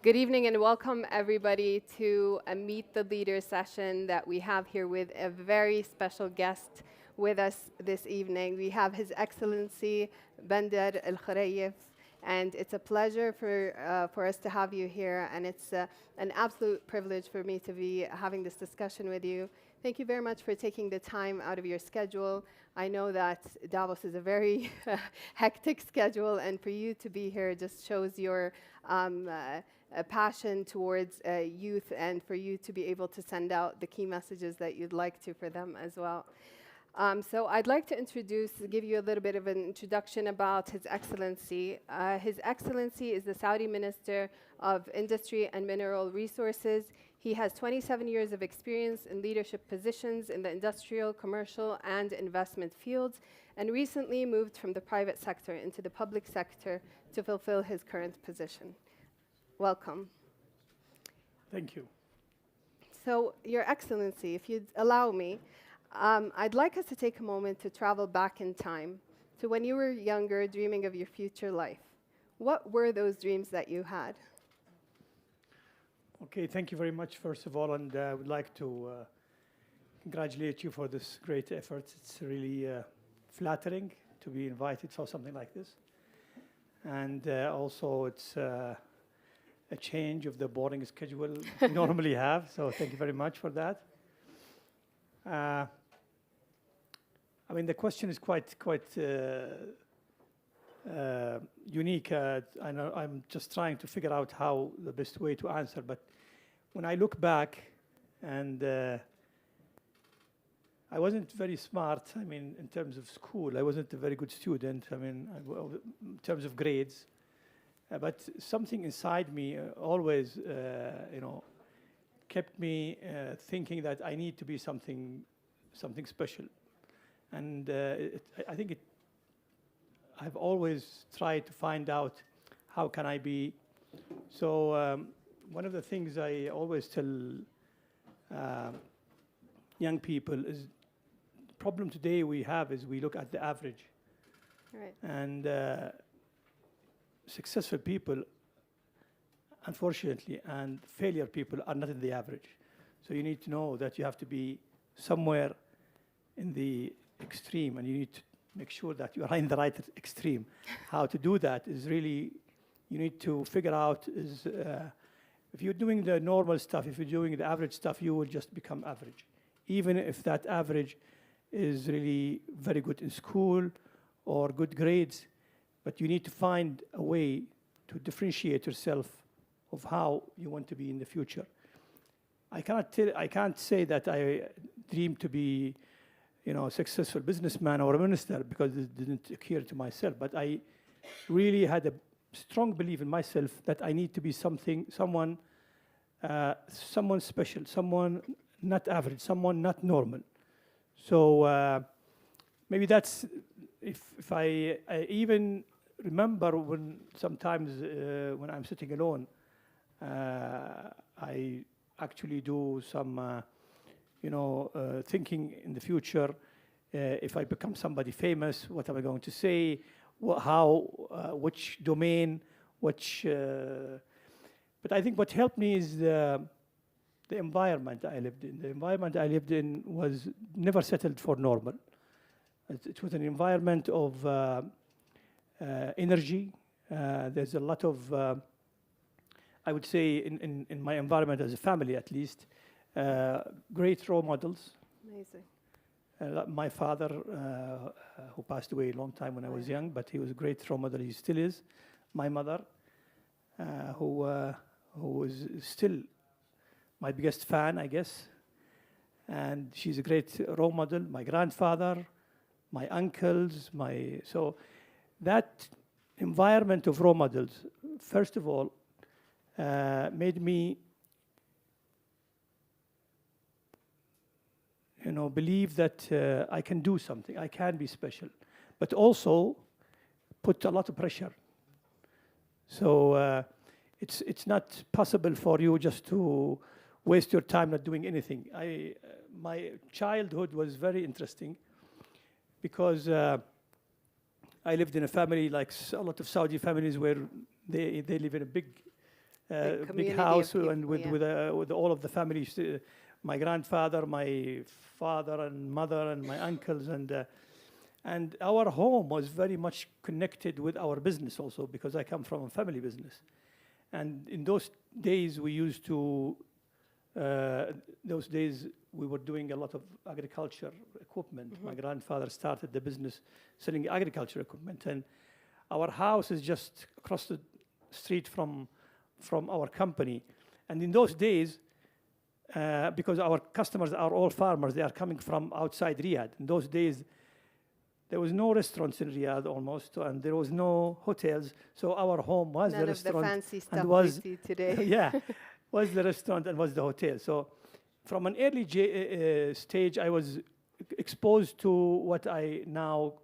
Good evening and welcome everybody to a Meet the Leader session that we have here with a very special guest with us this evening. We have His Excellency Bandar Alkhorayef, and it's a pleasure for us to have you here, and it's an absolute privilege for me to be having this discussion with you. Thank you very much for taking the time out of your schedule. I know that Davos is a very hectic schedule, and for you to be here just shows your a passion towards youth, and for you to be able to send out the key messages that you'd like to for them as well. So I'd like to give you a little bit of an introduction about His Excellency. His Excellency is the Saudi Minister of Industry and Mineral Resources. He has 27 years of experience in leadership positions in the industrial, commercial, and investment fields, and recently moved from the private sector into the public sector to fulfill his current position. Welcome. Thank you. So, Your Excellency, if you'd allow me, I'd like us to take a moment to travel back in time to when you were younger, dreaming of your future life. What were those dreams that you had? Okay, thank you very much, first of all, and I would like to congratulate you for this great effort. It's really flattering to be invited for something like this. And also, it's a change of the boarding schedule we normally have, so thank you very much for that. I mean, the question is quite unique. I know I'm just trying to figure out how the best way to answer. But when I look back, and I wasn't very smart. I mean, in terms of school, I wasn't a very good student. I mean, in terms of grades, but something inside me always, kept me thinking that I need to be something special. And I think I've always tried to find out how can I be. So one of the things I always tell young people is the problem today we have is we look at the average. Right. And successful people, unfortunately, and failure people are not in the average. So you need to know that you have to be somewhere in the extreme, and you need to make sure that you are in the right extreme. How to do that is really, you need to figure out is, if you're doing the normal stuff, if you're doing the average stuff, you will just become average. Even if that average is really very good in school or good grades, but you need to find a way to differentiate yourself of how you want to be in the future. I can't say that I dream to be, a successful businessman or a minister because it didn't occur to myself. But I really had a strong belief in myself that I need to be someone special, someone not average, someone not normal. So maybe that's if I even remember when sometimes when I'm sitting alone, I actually do some, thinking in the future. If I become somebody famous, what am I going to say? Which domain, which... but I think what helped me is the environment I lived in. The environment I lived in was never settled for normal. It was an environment of energy. There's a lot of, I would say, in my environment as a family at least, great role models. Amazing. My father, who passed away a long time when I was young, but he was a great role model. He still is. My mother, who is still my biggest fan, I guess, and she's a great role model. My grandfather, my uncles, so that environment of role models, first of all, made me, believe that I can do something, I can be special, but also put a lot of pressure. So it's not possible for you just to waste your time not doing anything. My childhood was very interesting because I lived in a family like a lot of Saudi families where they live in a big Big big community of house people, and with, yeah. with all of the families, my grandfather, my father and mother and my uncles, and our home was very much connected with our business also, because I come from a family business. And in those days, we used to, those days, we were doing a lot of agriculture equipment. My grandfather started the business selling agriculture equipment. And our house is just across the street from our company. And in those days, because our customers are all farmers, they are coming from outside Riyadh. In those days, there was no restaurants in Riyadh almost, and there was no hotels. So our home was None the of the restaurant. fancy stuff and we was, see today. yeah, was the restaurant and was the hotel. So from an early stage, I was exposed to what I now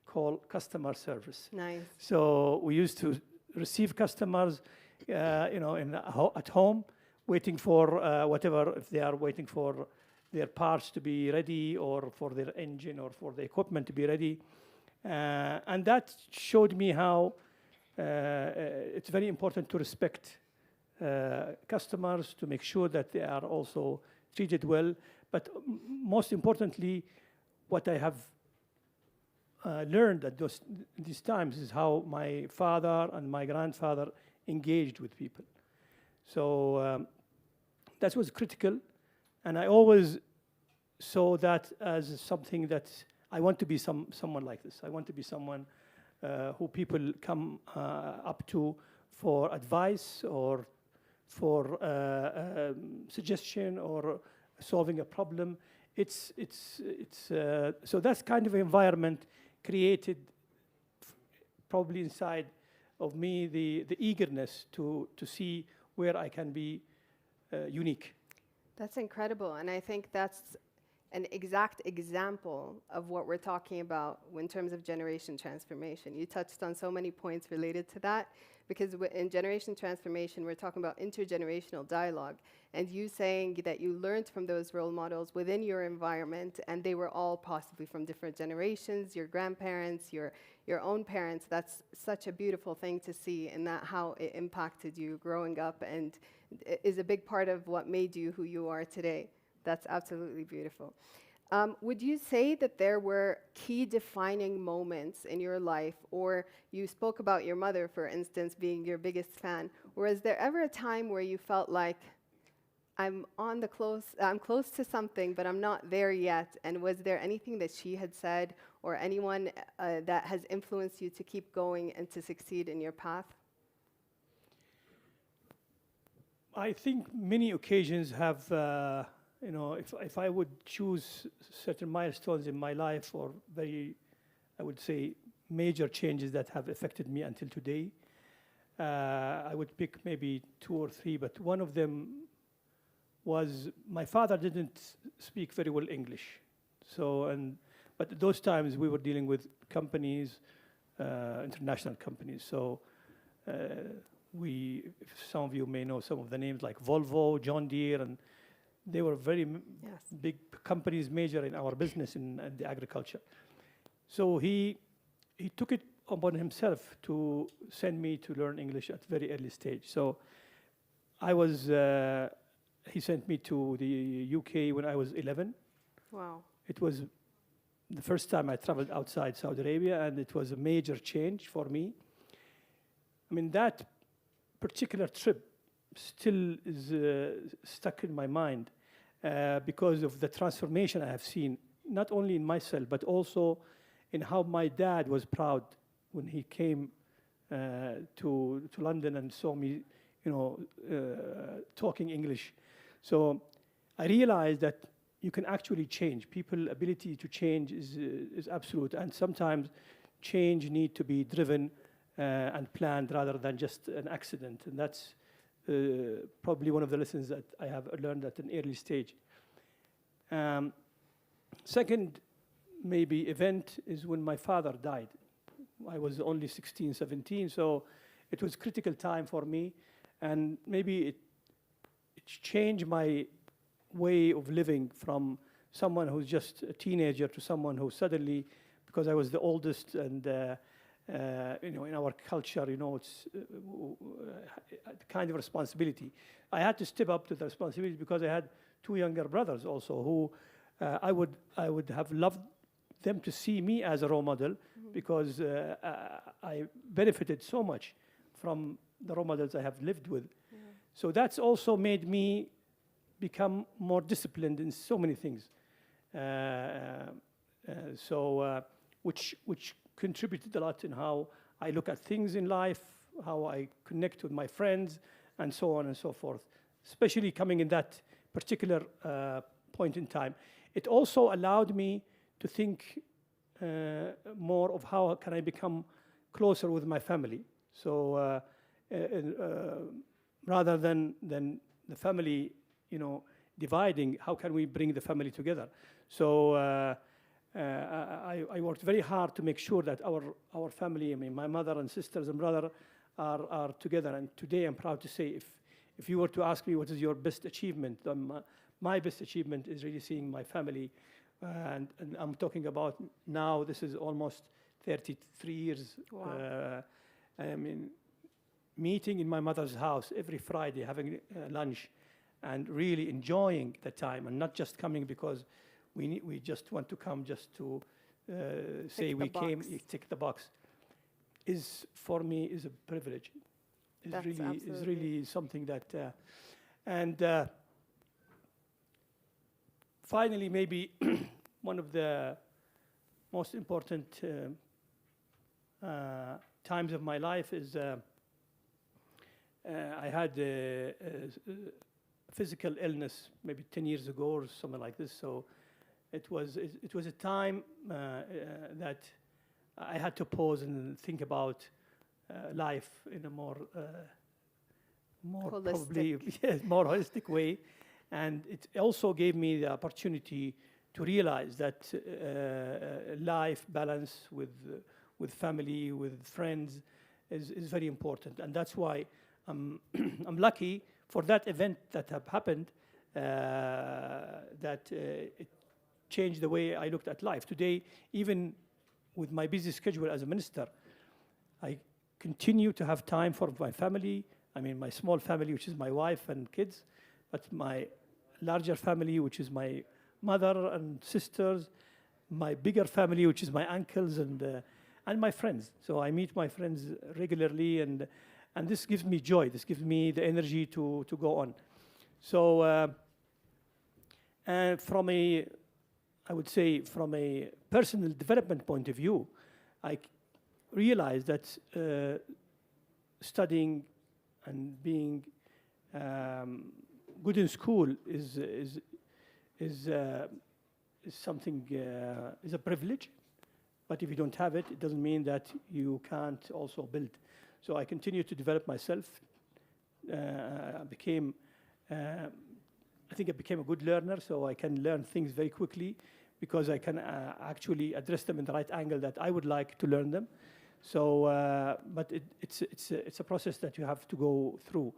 call customer service. Nice. So we used to receive customers, at home, waiting for whatever, if they are waiting for their parts to be ready, or for their engine, or for the equipment to be ready. And that showed me how it's very important to respect customers, to make sure that they are also treated well. But most importantly, what I have learned at these times is how my father and my grandfather engaged with people. So that was critical, and I always saw that as something that I want to be someone like this. I want to be someone who people come up to for advice, or for suggestion, or solving a problem. So that's kind of environment created probably inside of me the eagerness to see where I can be unique. That's incredible. And I think that's an exact example of what we're talking about in terms of generation transformation. You touched on so many points related to that, because in generation transformation, we're talking about intergenerational dialogue. And you saying that you learned from those role models within your environment, and they were all possibly from different generations, your grandparents, your own parents. That's such a beautiful thing to see, and that how it impacted you growing up, and is a big part of what made you who you are today. That's absolutely beautiful. Would you say that there were key defining moments in your life, or you spoke about your mother, for instance, being your biggest fan, or is there ever a time where you felt like, I'm close to something, but I'm not there yet? And was there anything that she had said, or anyone that has influenced you to keep going and to succeed in your path? I think many occasions have, if I would choose certain milestones in my life, or very, I would say, major changes that have affected me until today, I would pick maybe 2 or 3, but one of them was my father didn't speak very well English. But at those times we were dealing with companies, international companies. So some of you may know some of the names like Volvo, John Deere, and they were very big companies, major in our business in the agriculture. So he took it upon himself to send me to learn English at very early stage. So he sent me to the UK when I was 11. Wow. It was the first time I traveled outside Saudi Arabia, and it was a major change for me. I mean, that particular trip still is stuck in my mind because of the transformation I have seen, not only in myself, but also in how my dad was proud when he came to London and saw me, talking English. So I realized that you can actually change. People's ability to change is absolute, and sometimes change need to be driven and planned rather than just an accident. And that's probably one of the lessons that I have learned at an early stage. Second, maybe event is when my father died. I was only 16, 17, so it was critical time for me, and maybe it changed my way of living from someone who's just a teenager to someone who suddenly, because I was the oldest and in our culture, it's a kind of responsibility. I had to step up to the responsibility because I had two younger brothers also who I would have loved them to see me as a role model because I benefited so much from the role models I have lived with. So that's also made me become more disciplined in so many things. Which contributed a lot in how I look at things in life, how I connect with my friends, and so on and so forth. Especially coming in that particular point in time. It also allowed me to think more of how can I become closer with my family. So rather than the family, dividing, how can we bring the family together? So I worked very hard to make sure that our family, my mother and sisters and brother are together. And today I'm proud to say, if you were to ask me what is your best achievement, my best achievement is really seeing my family. And I'm talking about now, this is almost 33 years. Wow. Meeting in my mother's house every Friday, having lunch, and really enjoying the time, and not just coming because we just want to come just to say we came, tick the box. For me is a privilege. Is really something that, and finally, maybe one of the most important times of my life is I had a physical illness maybe 10 years ago or something like this. So it was a time that I had to pause and think about life in a more probably more holistic way. And it also gave me the opportunity to realize that life balance with family, with friends, is very important. And that's why I'm lucky for that event that have happened, that it changed the way I looked at life. Today, even with my busy schedule as a minister, I continue to have time for my family. My small family, which is my wife and kids, but my larger family, which is my mother and sisters, my bigger family, which is my uncles and my friends. So I meet my friends regularly, and this gives me joy. This gives me the energy to go on. So, and I would say from a personal development point of view, I realized that studying and being good in school is something, is a privilege. But if you don't have it, it doesn't mean that you can't also build. So I continued to develop myself. I think I became a good learner, so I can learn things very quickly because I can actually address them in the right angle that I would like to learn them. So, but it's a process that you have to go through.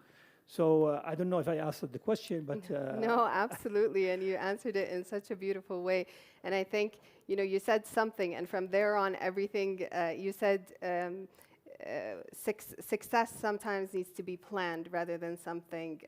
So I don't know if I answered the question, but no, absolutely, and you answered it in such a beautiful way. And I think you said something, and from there on, everything you said. Success sometimes needs to be planned rather than something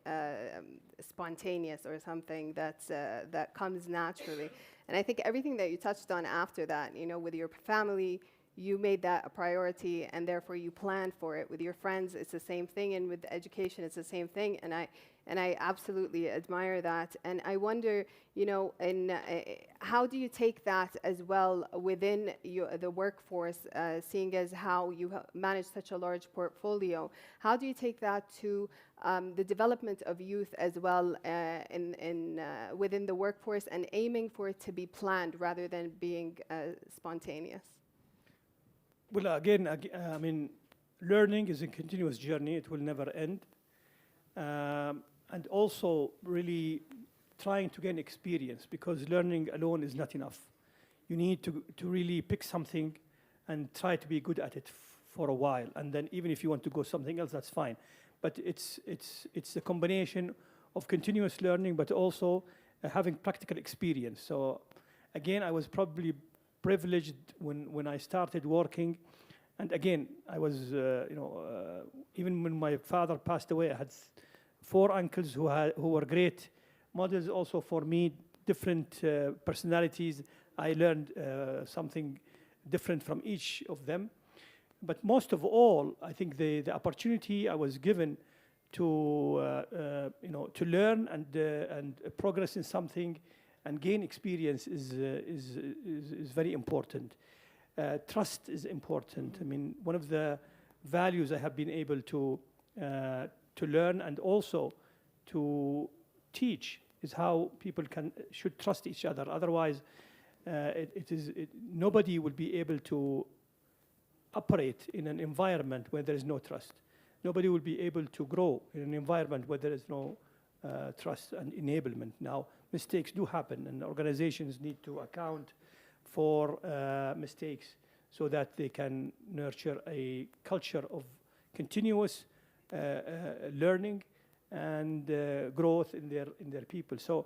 spontaneous or something that comes naturally. And I think everything that you touched on after that, with your family, you made that a priority, and therefore you planned for it. With your friends, it's the same thing, and with education, it's the same thing. And I absolutely admire that. And I wonder, how do you take that as well within the workforce, seeing as how you manage such a large portfolio? How do you take that to the development of youth as well within the workforce, and aiming for it to be planned rather than being spontaneous? Well, again, learning is a continuous journey. It will never end. And also really trying to gain experience, because learning alone is not enough. You need to really pick something and try to be good at it for a while. And then even if you want to go something else, that's fine. But it's a combination of continuous learning, but also having practical experience. So again, I was probably privileged when I started working And again, I was, even when my father passed away, I had 4 uncles who were great models also for me, different personalities. I learned something different from each of them. But most of all, I think the opportunity I was given to to learn and progress in something and gain experience is very important. Trust is important. I mean, one of the values I have been able to learn and also to teach is how people should trust each other. Otherwise, nobody will be able to operate in an environment where there is no trust. Nobody will be able to grow in an environment where there is no trust and enablement. Now, mistakes do happen, and organizations need to account for mistakes so that they can nurture a culture of continuous learning and growth in their people. So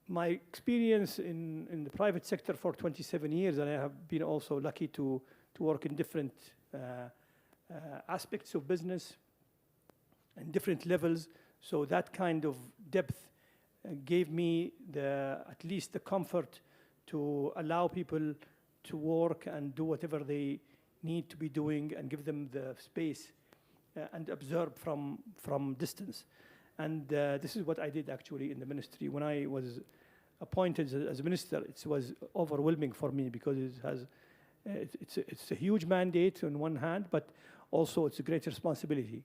my experience in the private sector for 27 years, and I have been also lucky to work in different aspects of business and different levels. So that kind of depth gave me at least the comfort to allow people to work and do whatever they need to be doing and give them the space and observe from distance. And this is what I did actually in the ministry. When I was appointed as a minister, it was overwhelming for me because it's a huge mandate on one hand, but also it's a great responsibility.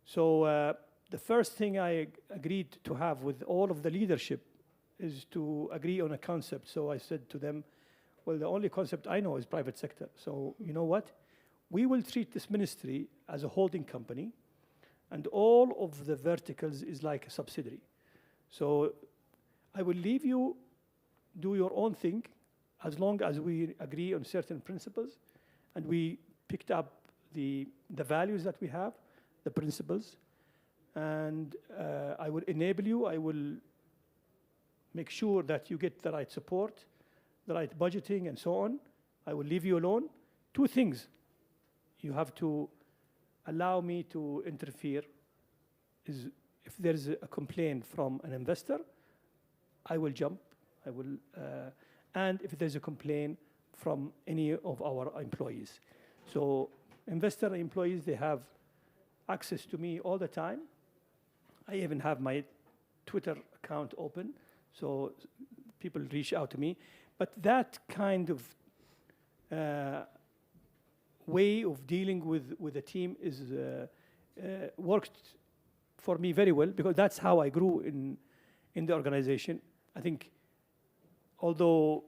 So the first thing I agreed to have with all of the leadership is to agree on a concept. So I said to them, well, the only concept I know is private sector. So you know what? We will treat this ministry as a holding company, and all of the verticals is like a subsidiary. So I will leave you do your own thing as long as we agree on certain principles, and we picked up the values that we have, the principles, and I will enable you. I will make sure that you get the right support, the right budgeting, and so on. I will leave you alone. 2 things. You have to allow me to interfere. Is if there is a complaint from an investor, I will jump. I will, and if there's a complaint from any of our employees. So investor employees, they have access to me all the time. I even have my Twitter account open, so people reach out to me. But that kind of way of dealing with the team is worked for me very well, because that's how I grew in the organization. I think although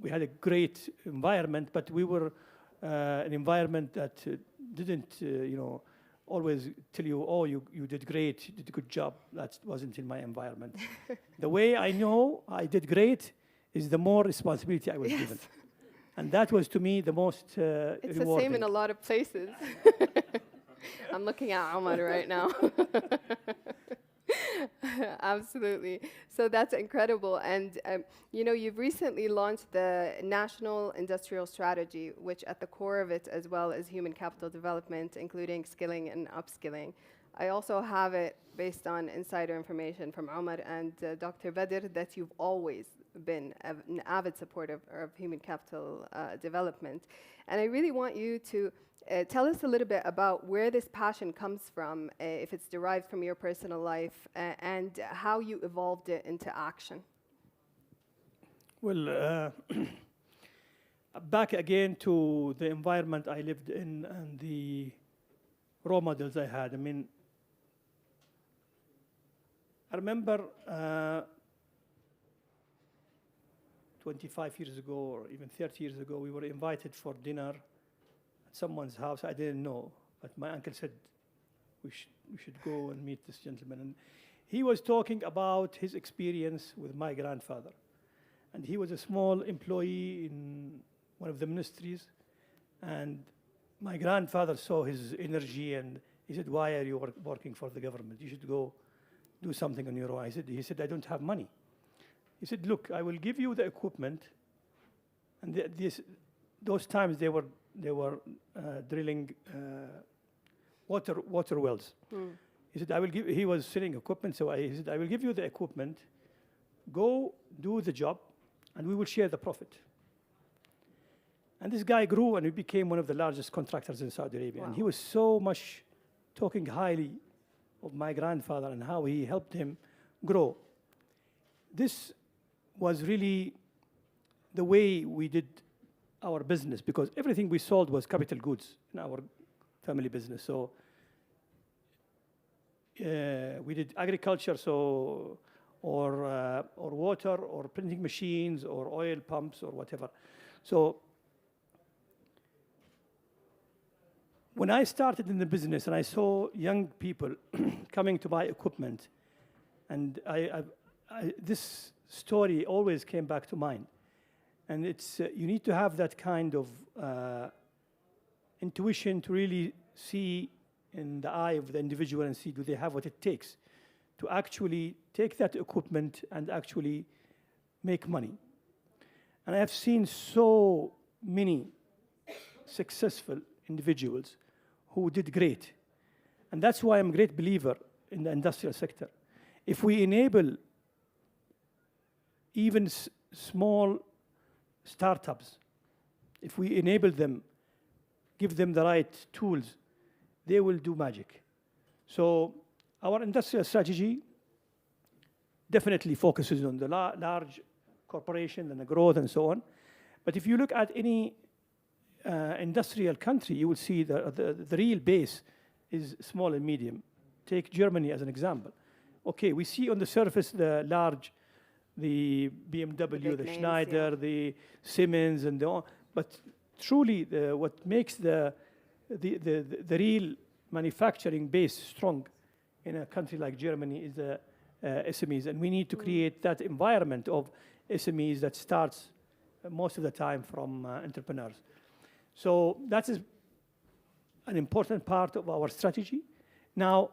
we had a great environment, but we were an environment that didn't always tell you, oh, you did great, you did a good job. That wasn't in my environment. The way I know I did great is the more responsibility I was given. And that was, to me, the most It's rewarding. the same in a lot of places. I'm looking at Omar right now. Absolutely. So that's incredible. And, you've recently launched the National Industrial Strategy, which at the core of it, as well as human capital development, including skilling and upskilling. I also have it based on insider information from Omar and Dr. Badr that you've always been an avid supporter of human capital development. And I really want you to tell us a little bit about where this passion comes from, if it's derived from your personal life, and how you evolved it into action. Well, back again to the environment I lived in and the role models I had. I mean, I remember 25 years ago or even 30 years ago, we were invited for dinner at someone's house. I didn't know, but my uncle said, we should go and meet this gentleman. And he was talking about his experience with my grandfather. And he was a small employee in one of the ministries. And my grandfather saw his energy and he said, why are you working for the government? You should go do something on your own. He said, I don't have money. He said, look, I will give you the equipment. And those times they were they were drilling water wells. He said, he was selling equipment, so he said, I will give you the equipment, go do the job, and we will share the profit. And this guy grew and he became one of the largest contractors in Saudi Arabia. Wow. And he was so much talking highly of my grandfather and how he helped him grow. This was really the way we did our business, because everything we sold was capital goods in our family business. So we did agriculture, so or water, or printing machines, or oil pumps, or whatever. So when I started in the business and I saw young people coming to buy equipment, and this story always came back to mind. And it's you need to have that kind of intuition to really see in the eye of the individual and see, do they have what it takes to actually take that equipment and actually make money. And I have seen so many successful individuals who did great. And that's why I'm a great believer in the industrial sector. If we enable even small startups, if we enable them, give them the right tools, they will do magic. So our industrial strategy definitely focuses on the large corporation and the growth and so on. But if you look at any industrial country, you will see the real base is small and medium. Take Germany as an example. Okay, we see on the surface the large, the BMW, the names, Schneider, yeah. the Siemens, and the, but truly what makes the real manufacturing base strong in a country like Germany is the SMEs, and we need to create that environment of SMEs that starts most of the time from entrepreneurs. So that is an important part of our strategy. Now,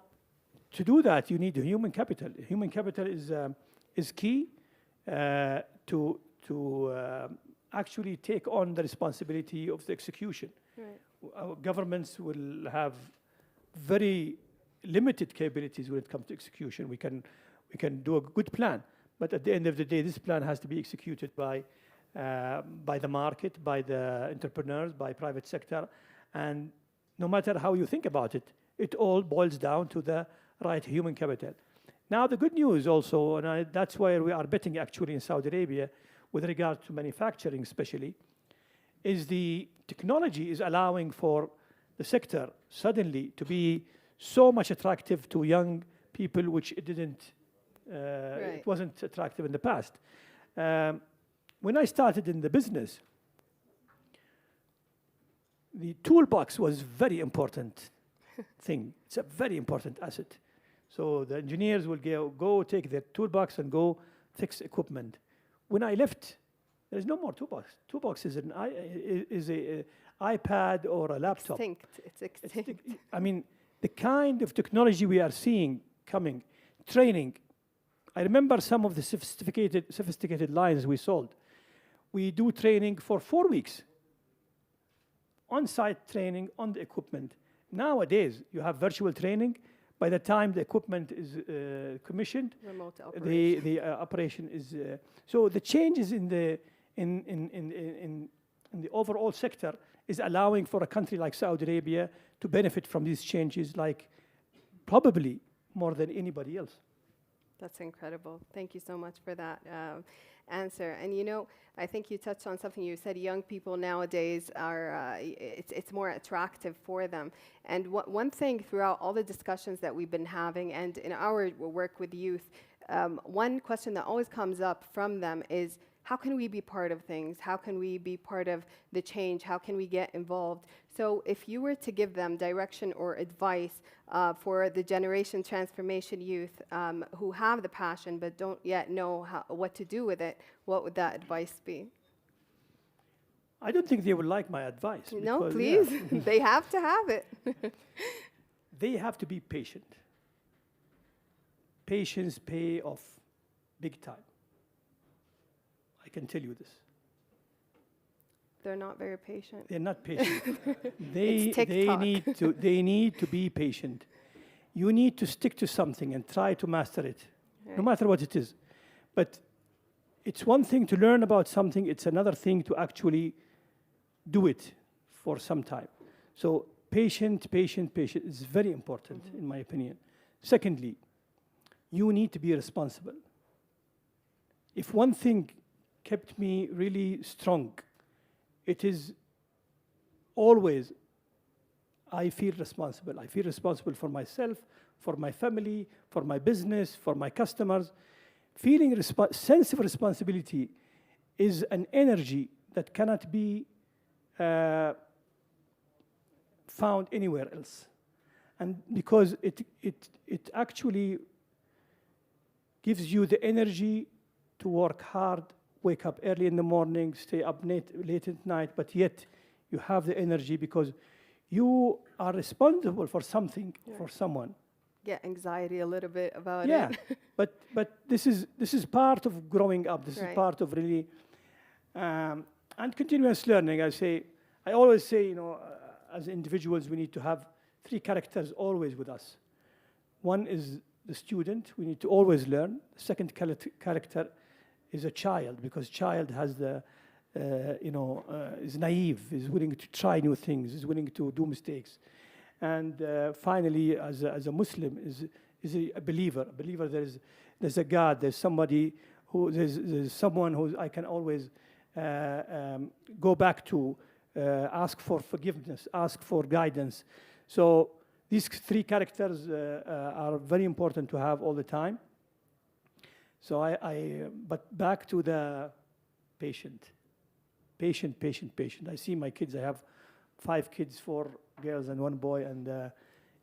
to do that, you need human capital. Human capital is key to actually take on the responsibility of the execution. Right. Our governments will have very limited capabilities when it comes to execution. We can do a good plan, but at the end of the day, this plan has to be executed by the market, by the entrepreneurs, by private sector, and no matter how you think about it, it all boils down to the right human capital. Now, the good news also, and that's why we are betting actually in Saudi Arabia with regard to manufacturing especially, is the technology is allowing for the sector suddenly to be so much attractive to young people, which it didn't, Right. it wasn't attractive in the past. When I started in the business, the toolbox was very important thing. It's a very important asset. So the engineers will go take their toolbox and go fix equipment. When I left, there's no more toolbox. Toolbox is an iPad or a laptop. It's extinct. I mean, the kind of technology we are seeing coming, training. I remember some of the sophisticated lines we sold. We do training for 4 weeks. On-site training on the equipment. Nowadays, you have virtual training. By the time the equipment is commissioned, Remote operation. the operation is. So the changes in the overall sector is allowing for a country like Saudi Arabia to benefit from these changes, like probably more than anybody else. That's incredible. Thank you so much for that answer. And you know, I think you touched on something. You said young people nowadays are, it's more attractive for them. And one thing throughout all the discussions that we've been having and in our work with youth, one question that always comes up from them is, how can we be part of things? How can we be part of the change? How can we get involved? So if you were to give them direction or advice for the generation transformation youth who have the passion but don't yet know what to do with it, what would that advice be? I don't think they would like my advice. No, because, please. yeah, They have to have it. they have to be patient. Patience pay off big time. I can tell you this. They're not very patient. They're not patient. It's TikTok. They need to be patient. You need to stick to something and try to master it, no matter what it is. But it's one thing to learn about something, it's another thing to actually do it for some time. So patient is very important, in my opinion. Secondly, you need to be responsible. If one thing kept me really strong, it is always I feel responsible. I feel responsible for myself, for my family, for my business, for my customers. Feeling sense of responsibility is an energy that cannot be found anywhere else. And because it actually gives you the energy to work hard, wake up early in the morning, stay up late at night, but yet you have the energy because you are responsible for something, for someone. Get anxiety a little bit about Yeah, it. but this is part of growing up. This is part of really and continuous learning. I always say, as individuals, we need to have 3 characters always with us. One is the student. We need to always learn. The second character is a child, because child has is naive, is willing to try new things, is willing to do mistakes. And finally, as a Muslim, is a believer. A believer, there's a God, there's somebody there's someone who I can always go back to, ask for forgiveness, ask for guidance. So these 3 characters are very important to have all the time. So but back to the patient. I see my kids. I have 5 kids, 4 girls and 1 boy, and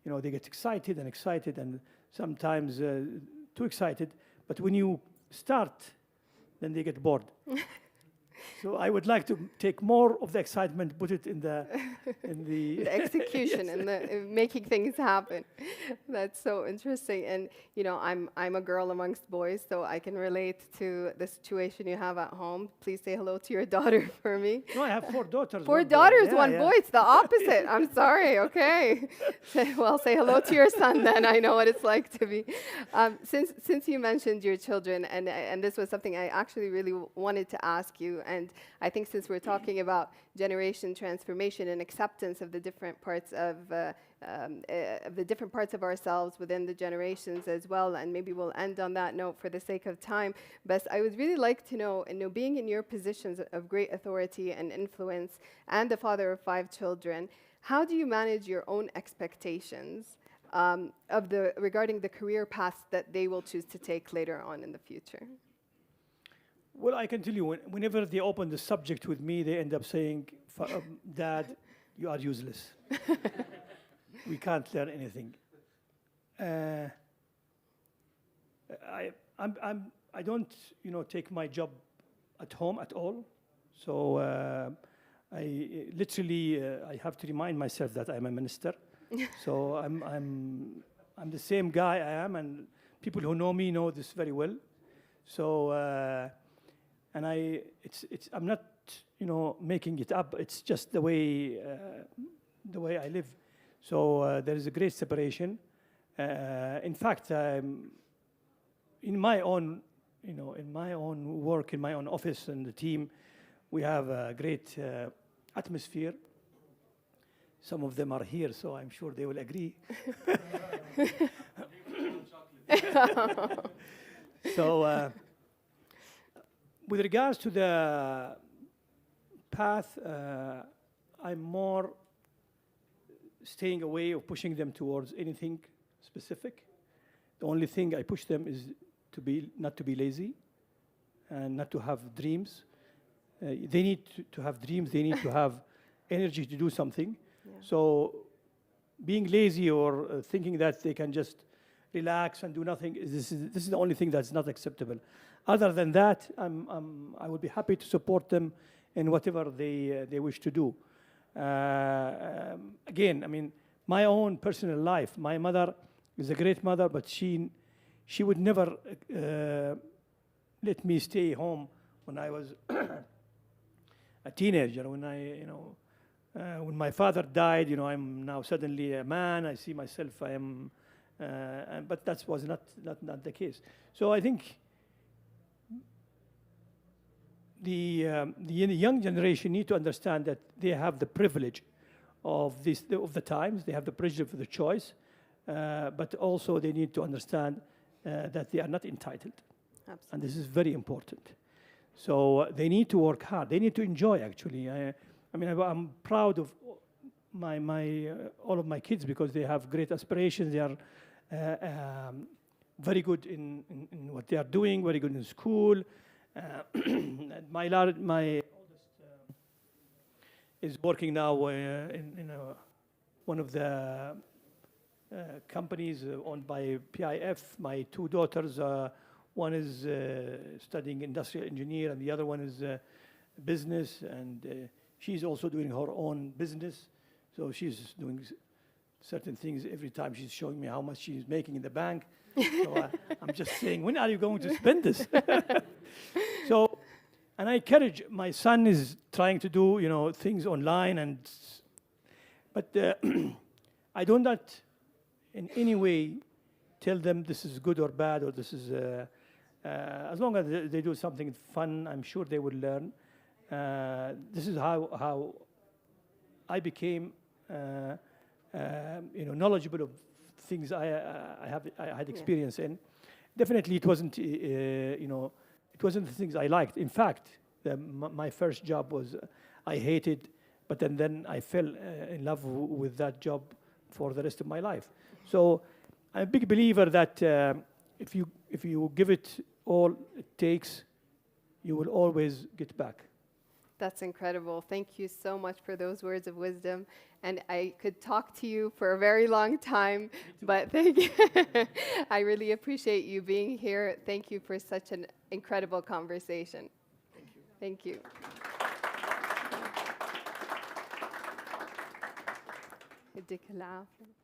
they get excited and sometimes too excited. But when you start, then they get bored. So I would like to take more of the excitement, put it in the the execution and the making things happen. That's so interesting. And I'm a girl amongst boys, so I can relate to the situation you have at home. Please say hello to your daughter for me. No, I have 4 daughters. 4 daughters, 1 boy. It's the opposite. I'm sorry. Okay. Well, say hello to your son then. I know what it's like to be. Since you mentioned your children, and this was something I actually really wanted to ask you, and I think since we're talking about generation transformation and acceptance of the different parts of ourselves within the generations as well, and maybe we'll end on that note for the sake of time. But I would really like to know, being in your positions of great authority and influence, and the father of 5 children, how do you manage your own expectations regarding the career paths that they will choose to take later on in the future? Well, I can tell you, whenever they open the subject with me, they end up saying, Dad, you are useless. We can't learn anything. I don't, take my job at home at all. So I literally I have to remind myself that I'm a minister. So I'm the same guy I am, and people who know me know this very well. So and I'm not making it up. It's just the way I live. So there is a great separation. In fact, in my own work, in my own office and the team, we have a great atmosphere. Some of them are here, so I'm sure they will agree. So with regards to the path, I'm more staying away or pushing them towards anything specific. The only thing I push them is not to be lazy and not to have dreams. They need to have dreams. They need to have energy to do something. Yeah. So being lazy or thinking that they can just relax and do nothing, this is the only thing that's not acceptable. Other than that, I would be happy to support them in whatever they wish to do. Again, I mean, my own personal life, my mother is a great mother, but she would never let me stay home when I was a teenager. When my father died, I'm now suddenly a man. I see myself. But that was not the case. So I think the young generation need to understand that they have the privilege of the times. They have the privilege of the choice, but also they need to understand that they are not entitled. Absolutely. And this is very important. So they need to work hard. They need to enjoy. Actually, I'm proud of all of my kids because they have great aspirations. They are very good in what they are doing. Very good in school. My oldest is working now in one of the companies owned by PIF. My two daughters, one is studying industrial engineer and the other one is business, and she's also doing her own business. So she's doing certain things every time she's showing me how much she's making in the bank. So I'm just saying, when are you going to spend this? So, and I encourage, my son is trying to do, things online, but I do not in any way tell them this is good or bad, or this is, as long as they do something fun, I'm sure they will learn. This is how I became, knowledgeable of things I had experience in. Definitely, it wasn't, it wasn't the things I liked. In fact, my first job was I hated, but then I fell in love with that job for the rest of my life. So I'm a big believer that if you give it all it takes, you will always get back. That's incredible. Thank you so much for those words of wisdom. And I could talk to you for a very long time, but thank you. I really appreciate you being here. Thank you for such an incredible conversation. Thank you. Thank you.